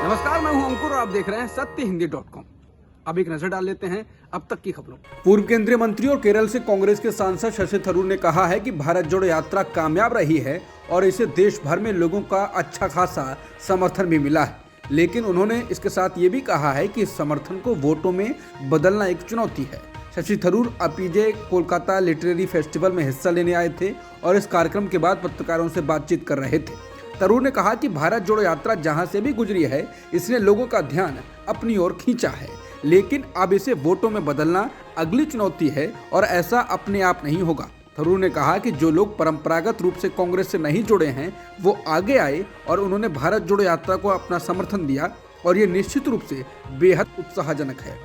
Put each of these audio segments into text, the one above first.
नमस्कार, मैं हूं अंकुर और आप देख रहे हैं सत्यहिंदी.com। अब एक नजर डाल लेते हैं अब तक की खबरों। पूर्व केंद्रीय मंत्री और केरल से कांग्रेस के सांसद शशि थरूर ने कहा है कि भारत जोड़ो यात्रा कामयाब रही है और इसे देश भर में लोगों का अच्छा खासा समर्थन भी मिला है। लेकिन उन्होंने इसके साथ ये भी कहा है कि इस समर्थन को वोटों में बदलना एक चुनौती है। शशि थरूर अपीजे कोलकाता लिटरेरी फेस्टिवल में हिस्सा लेने आए थे और इस कार्यक्रम के बाद पत्रकारों से बातचीत कर रहे थे। थरूर ने कहा कि भारत जोड़ो यात्रा जहां से भी गुजरी है, इसने लोगों का ध्यान अपनी ओर खींचा है, लेकिन अब इसे वोटों में बदलना अगली चुनौती है और ऐसा अपने आप नहीं होगा। थरूर ने कहा कि जो लोग परंपरागत रूप से कांग्रेस से नहीं जुड़े हैं वो आगे आए और उन्होंने भारत जोड़ो यात्रा को अपना समर्थन दिया और ये निश्चित रूप से बेहद उत्साहजनक है।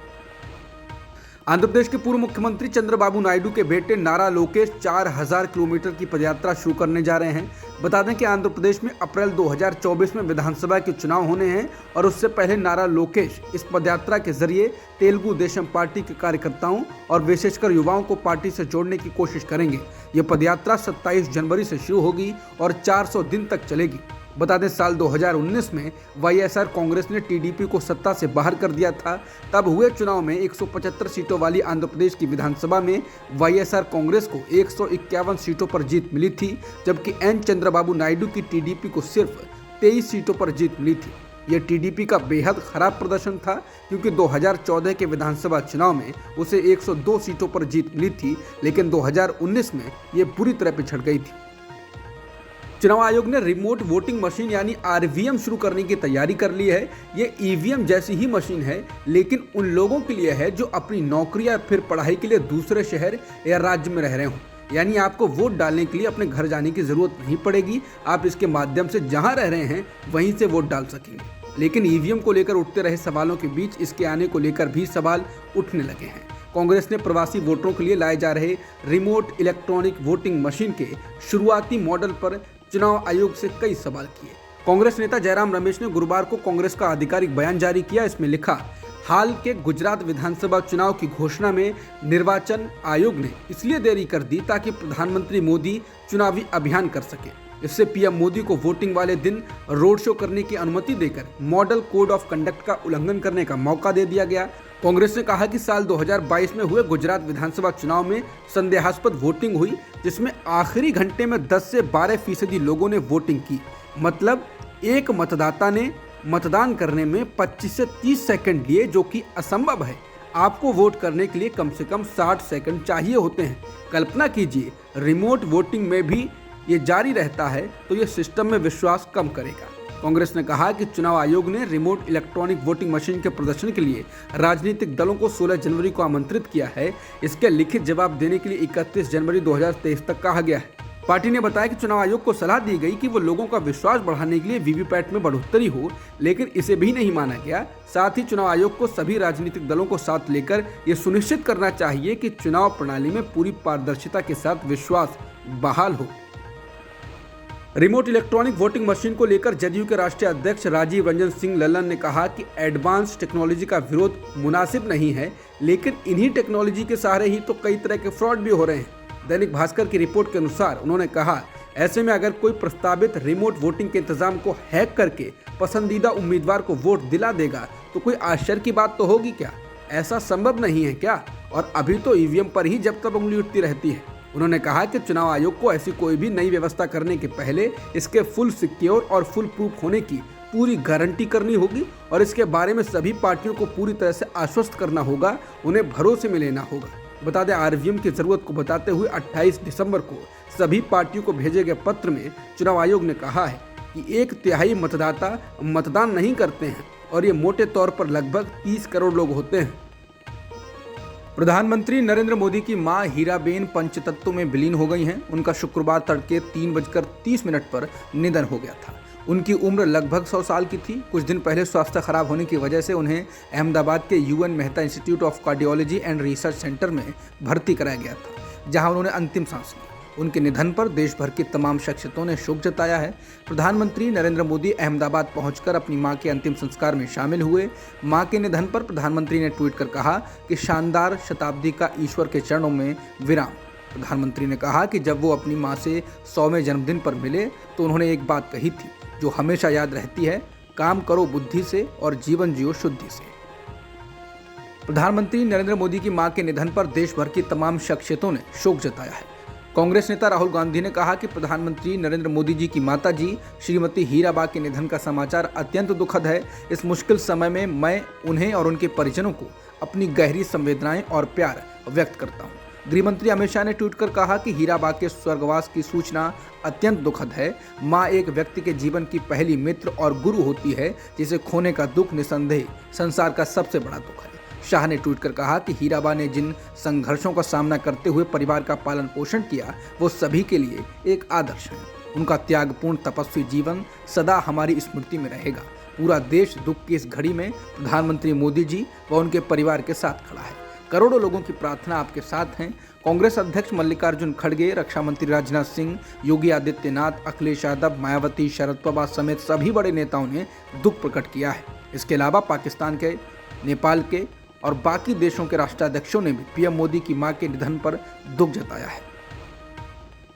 आंध्र प्रदेश के पूर्व मुख्यमंत्री चंद्रबाबू नायडू के बेटे नारा लोकेश 4000 किलोमीटर की पदयात्रा शुरू करने जा रहे हैं। बता दें कि आंध्र प्रदेश में अप्रैल 2024 में विधानसभा के चुनाव होने हैं और उससे पहले नारा लोकेश इस पदयात्रा के जरिए तेलुगु देशम पार्टी के कार्यकर्ताओं और विशेषकर युवाओं को पार्टी से जोड़ने की कोशिश करेंगे। ये पदयात्रा 27 जनवरी से शुरू होगी और 400 दिन तक चलेगी। बता दें साल 2019 में वाईएसआर कांग्रेस ने टीडीपी को सत्ता से बाहर कर दिया था। तब हुए चुनाव में 175 सीटों वाली आंध्र प्रदेश की विधानसभा में वाईएसआर कांग्रेस को 151 सीटों पर जीत मिली थी, जबकि एन चंद्रबाबू नायडू की टीडीपी को सिर्फ 23 सीटों पर जीत मिली थी। यह टीडीपी का बेहद खराब प्रदर्शन था क्योंकि 2014 के विधानसभा चुनाव में उसे 102 सीटों पर जीत मिली थी, लेकिन 2019 में ये बुरी तरह पिछड़ गई थी। चुनाव आयोग ने रिमोट वोटिंग मशीन यानी आरवीएम शुरू करने की तैयारी कर ली है। ये ईवीएम जैसी ही मशीन है, लेकिन उन लोगों के लिए है जो अपनी नौकरी या फिर पढ़ाई के लिए दूसरे शहर या राज्य में रह रहे हों। यानी आपको वोट डालने के लिए अपने घर जाने की जरूरत नहीं पड़ेगी। आप इसके माध्यम से जहां रह रहे हैं वहीं से वोट डाल सकेंगे। लेकिन ईवीएम को लेकर उठते रहे सवालों के बीच इसके आने को लेकर भी सवाल उठने लगे हैं। कांग्रेस ने प्रवासी वोटरों के लिए लाए जा रहे रिमोट इलेक्ट्रॉनिक वोटिंग मशीन के शुरुआती मॉडल पर चुनाव आयोग से कई सवाल किए। कांग्रेस नेता जयराम रमेश ने गुरुवार को कांग्रेस का आधिकारिक बयान जारी किया। इसमें लिखा, हाल के गुजरात विधानसभा चुनाव की घोषणा में निर्वाचन आयोग ने इसलिए देरी कर दी ताकि प्रधानमंत्री मोदी चुनावी अभियान कर सके। इससे पीएम मोदी को वोटिंग वाले दिन रोड शो करने की अनुमति देकर मॉडल कोड ऑफ कंडक्ट का उल्लंघन करने का मौका दे दिया गया। कांग्रेस ने कहा कि साल 2022 में हुए गुजरात विधानसभा चुनाव में संदेहास्पद वोटिंग हुई, जिसमें आखिरी घंटे में 10 से 12% लोगों ने वोटिंग की। मतलब एक मतदाता ने मतदान करने में 25 से 30 सेकंड लिए, जो कि असंभव है। आपको वोट करने के लिए कम से कम 60 सेकंड चाहिए होते हैं। कल्पना कीजिए रिमोट वोटिंग में भी ये जारी रहता है तो ये सिस्टम में विश्वास कम करेगा। कांग्रेस ने कहा कि चुनाव आयोग ने रिमोट इलेक्ट्रॉनिक वोटिंग मशीन के प्रदर्शन के लिए राजनीतिक दलों को 16 जनवरी को आमंत्रित किया है। इसके लिखित जवाब देने के लिए 31 जनवरी 2023 तक कहा गया है। पार्टी ने बताया कि चुनाव आयोग को सलाह दी गई कि वो लोगों का विश्वास बढ़ाने के लिए वीवीपैट में बढ़ोतरी हो, लेकिन इसे भी नहीं माना गया। साथ ही चुनाव आयोग को सभी राजनीतिक दलों को साथ लेकर ये सुनिश्चित करना चाहिए कि चुनाव प्रणाली में पूरी पारदर्शिता के साथ विश्वास बहाल हो। रिमोट इलेक्ट्रॉनिक वोटिंग मशीन को लेकर जदयू के राष्ट्रीय अध्यक्ष राजीव रंजन सिंह लल्लन ने कहा कि एडवांस टेक्नोलॉजी का विरोध मुनासिब नहीं है, लेकिन इन्हीं टेक्नोलॉजी के सहारे ही तो कई तरह के फ्रॉड भी हो रहे हैं। दैनिक भास्कर की रिपोर्ट के अनुसार उन्होंने कहा, ऐसे में अगर कोई प्रस्तावित रिमोट वोटिंग के इंतजाम को हैक करके पसंदीदा उम्मीदवार को वोट दिला देगा तो कोई आश्चर्य की बात तो होगी क्या? ऐसा संभव नहीं है क्या? और अभी तो ईवीएम पर ही जब तक उंगली उठती रहती है। उन्होंने कहा कि चुनाव आयोग को ऐसी कोई भी नई व्यवस्था करने के पहले इसके फुल सिक्योर और फुल प्रूफ होने की पूरी गारंटी करनी होगी और इसके बारे में सभी पार्टियों को पूरी तरह से आश्वस्त करना होगा, उन्हें भरोसे में लेना होगा। बता दें, आरवीएम की जरूरत को बताते हुए 28 दिसंबर को सभी पार्टियों को भेजे गए पत्र में चुनाव आयोग ने कहा है कि 1/3 मतदाता मतदान नहीं करते हैं और ये मोटे तौर पर लगभग 30 करोड़ लोग होते हैं। प्रधानमंत्री नरेंद्र मोदी की मां हीराबेन पंचतत्व में विलीन हो गई हैं। उनका शुक्रवार तड़के 3:30 पर निधन हो गया था। उनकी उम्र लगभग 100 साल की थी। कुछ दिन पहले स्वास्थ्य खराब होने की वजह से उन्हें अहमदाबाद के UN Mehta institute of cardiology and research centre में भर्ती कराया गया था, जहां उन्होंने अंतिम सांस ली। उनके निधन पर देश भर की तमाम शख्सियतों ने शोक जताया है। प्रधानमंत्री नरेंद्र मोदी अहमदाबाद पहुंचकर अपनी मां के अंतिम संस्कार में शामिल हुए। मां के निधन पर प्रधानमंत्री ने ट्वीट कर कहा कि शानदार शताब्दी का ईश्वर के चरणों में विराम। प्रधानमंत्री ने कहा कि जब वो अपनी मां से 100वें जन्मदिन पर मिले तो उन्होंने एक बात कही थी जो हमेशा याद रहती है, काम करो बुद्धि से और जीवन जियो शुद्धि से। प्रधानमंत्री नरेंद्र मोदी की मां के निधन पर देश भर की तमाम शख्सियतों ने शोक जताया है। कांग्रेस नेता राहुल गांधी ने कहा कि प्रधानमंत्री नरेंद्र मोदी जी की माताजी श्रीमती हीराबा के निधन का समाचार अत्यंत दुखद है। इस मुश्किल समय में मैं उन्हें और उनके परिजनों को अपनी गहरी संवेदनाएं और प्यार व्यक्त करता हूं। गृह मंत्री अमित शाह ने ट्वीट कर कहा कि हीराबा के स्वर्गवास की सूचना अत्यंत दुखद है। मां एक व्यक्ति के जीवन की पहली मित्र और गुरु होती है, जिसे खोने का दुख निसंदेह संसार का सबसे बड़ा दुख है। शाह ने ट्वीट कर कहा कि हीराबा ने जिन संघर्षों का सामना करते हुए परिवार का पालन पोषण किया, वो सभी के लिए एक आदर्श है। उनका त्यागपूर्ण तपस्वी जीवन सदा हमारी स्मृति में रहेगा। पूरा देश दुख की इस घड़ी में प्रधानमंत्री मोदी जी व उनके परिवार के साथ खड़ा है। करोड़ों लोगों की प्रार्थना आपके साथ हैं। कांग्रेस अध्यक्ष मल्लिकार्जुन खड़गे, रक्षा मंत्री राजनाथ सिंह, योगी आदित्यनाथ, अखिलेश यादव, मायावती, शरद पवार समेत सभी बड़े नेताओं ने दुख प्रकट किया है। इसके अलावा पाकिस्तान के, नेपाल के और बाकी देशों के राष्ट्राध्यक्षों ने भी पीएम मोदी की मां के निधन पर दुख जताया है।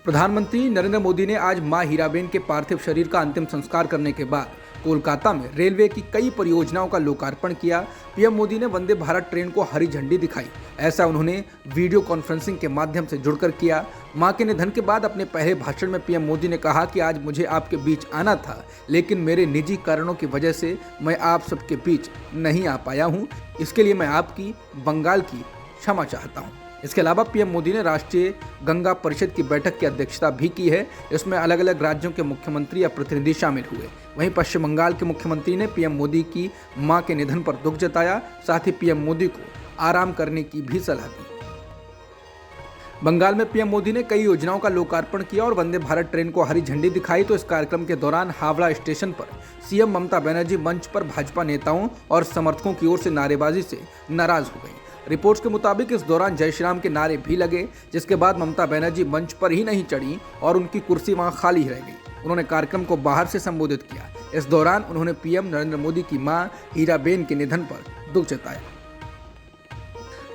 प्रधानमंत्री नरेंद्र मोदी ने आज मां हीराबेन के पार्थिव शरीर का अंतिम संस्कार करने के बाद कोलकाता में रेलवे की कई परियोजनाओं का लोकार्पण किया। पीएम मोदी ने वंदे भारत ट्रेन को हरी झंडी दिखाई। ऐसा उन्होंने वीडियो कॉन्फ्रेंसिंग के माध्यम से जुड़कर किया। मां के निधन के बाद अपने पहले भाषण में पीएम मोदी ने कहा कि आज मुझे आपके बीच आना था, लेकिन मेरे निजी कारणों की वजह से मैं आप सबके बीच नहीं आ पाया हूं। इसके लिए मैं आपकी, बंगाल की क्षमा चाहता हूं। इसके अलावा पीएम मोदी ने राष्ट्रीय गंगा परिषद की बैठक की अध्यक्षता भी की है। इसमें अलग अलग राज्यों के मुख्यमंत्री या प्रतिनिधि शामिल हुए। वहीं पश्चिम बंगाल के मुख्यमंत्री ने पीएम मोदी की मां के निधन पर दुख जताया। साथ ही पीएम मोदी को आराम करने की भी सलाह दी। बंगाल में पीएम मोदी ने कई योजनाओं का लोकार्पण किया और वंदे भारत ट्रेन को हरी झंडी दिखाई। तो इस कार्यक्रम के दौरान हावड़ा स्टेशन पर सीएम ममता बनर्जी मंच पर भाजपा नेताओं और समर्थकों की ओर से नारेबाजी से नाराज हो गई। रिपोर्ट्स के मुताबिक इस दौरान जय श्री राम के नारे भी लगे, जिसके बाद ममता बनर्जी मंच पर ही नहीं चढ़ी और उनकी कुर्सी वहां खाली रह गई। उन्होंने कार्यक्रम को बाहर से संबोधित किया। इस दौरान उन्होंने पीएम नरेंद्र मोदी की मां हीराबेन के निधन पर दुख जताया।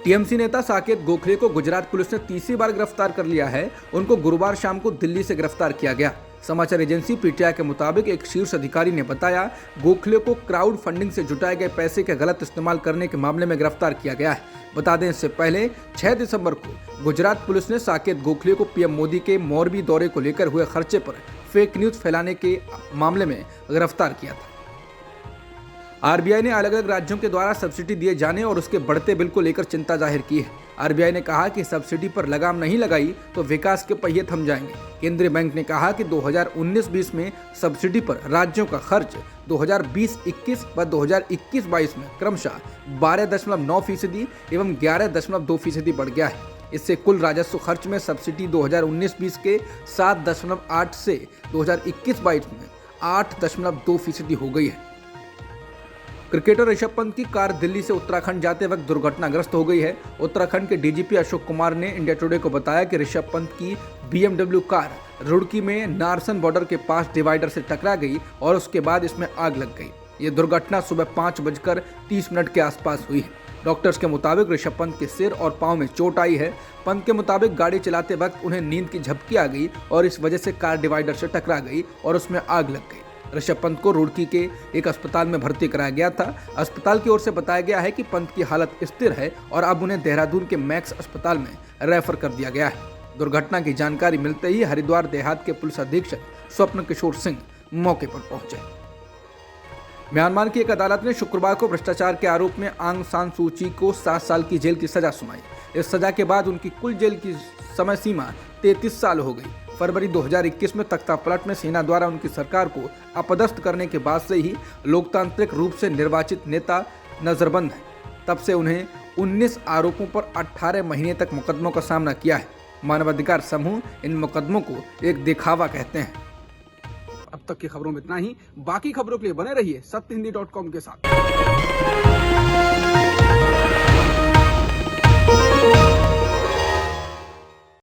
टीएमसी नेता साकेत गोखले को गुजरात पुलिस ने तीसरी बार गिरफ्तार कर लिया है। उनको गुरुवार शाम को दिल्ली से गिरफ्तार किया गया। समाचार एजेंसी पीटीआई के मुताबिक एक शीर्ष अधिकारी ने बताया, गोखले को क्राउड फंडिंग से जुटाए गए पैसे के गलत इस्तेमाल करने के मामले में गिरफ्तार किया गया है। बता दें, इससे पहले 6 दिसंबर को गुजरात पुलिस ने साकेत गोखले को पीएम मोदी के मोरबी दौरे को लेकर हुए खर्चे पर फेक न्यूज फैलाने के मामले में गिरफ्तार किया था। आरबीआई ने अलग अलग राज्यों के द्वारा सब्सिडी दिए जाने और उसके बढ़ते बिल को लेकर चिंता जाहिर की है। आरबीआई ने कहा कि सब्सिडी पर लगाम नहीं लगाई तो विकास के पहिए थम जाएंगे। केंद्रीय बैंक ने कहा कि 2019-20 में सब्सिडी पर राज्यों का खर्च 2020-21 व 2021-22 में क्रमशः 12.9% एवं 11.2% बढ़ गया है। इससे कुल राजस्व खर्च में सब्सिडी 2019-20 के 7.8 से 2021-22 में 8.2% हो गई है। क्रिकेटर ऋषभ पंत की कार दिल्ली से उत्तराखंड जाते वक्त दुर्घटनाग्रस्त हो गई है। उत्तराखंड के डीजीपी अशोक कुमार ने इंडिया टुडे को बताया कि ऋषभ पंत की BMW कार रुड़की में नारसन बॉर्डर के पास डिवाइडर से टकरा गई और उसके बाद इसमें आग लग गई। ये दुर्घटना सुबह 5:30 के आसपास हुई है। डॉक्टर्स के मुताबिक ऋषभ पंत के सिर और पांव में चोट आई है। पंत के मुताबिक गाड़ी चलाते वक्त उन्हें नींद की झपकी आ गई और इस वजह से कार डिवाइडर से टकरा गई और उसमें आग लग गई। ऋषभ पंत को रुड़की के एक अस्पताल में भर्ती कराया गया था। अस्पताल की ओर से बताया गया है कि पंत की हालत स्थिर है और अब उन्हें देहरादून के मैक्स अस्पताल में रेफर कर दिया गया है। दुर्घटना की जानकारी मिलते ही हरिद्वार देहात के पुलिस अधीक्षक स्वप्न किशोर सिंह मौके पर पहुंचे। म्यांमार की एक अदालत ने शुक्रवार को भ्रष्टाचार के आरोप में आंग सान सू की को 7 साल की जेल की सजा सुनाई। इस सजा के बाद उनकी कुल जेल की समय सीमा 33 साल हो गई। फरवरी 2021 में तख्तापलट में सेना द्वारा उनकी सरकार को अपदस्थ करने के बाद से ही लोकतांत्रिक रूप से निर्वाचित नेता नजरबंद हैं। तब से उन्हें 19 आरोपों पर 18 महीने तक मुकदमों का सामना किया है। मानवाधिकार समूह इन मुकदमों को एक दिखावा कहते हैं। अब तक की खबरों में इतना ही। बाकी खबरों के लिए बने रहिए सत्यहिंदी.com के साथ।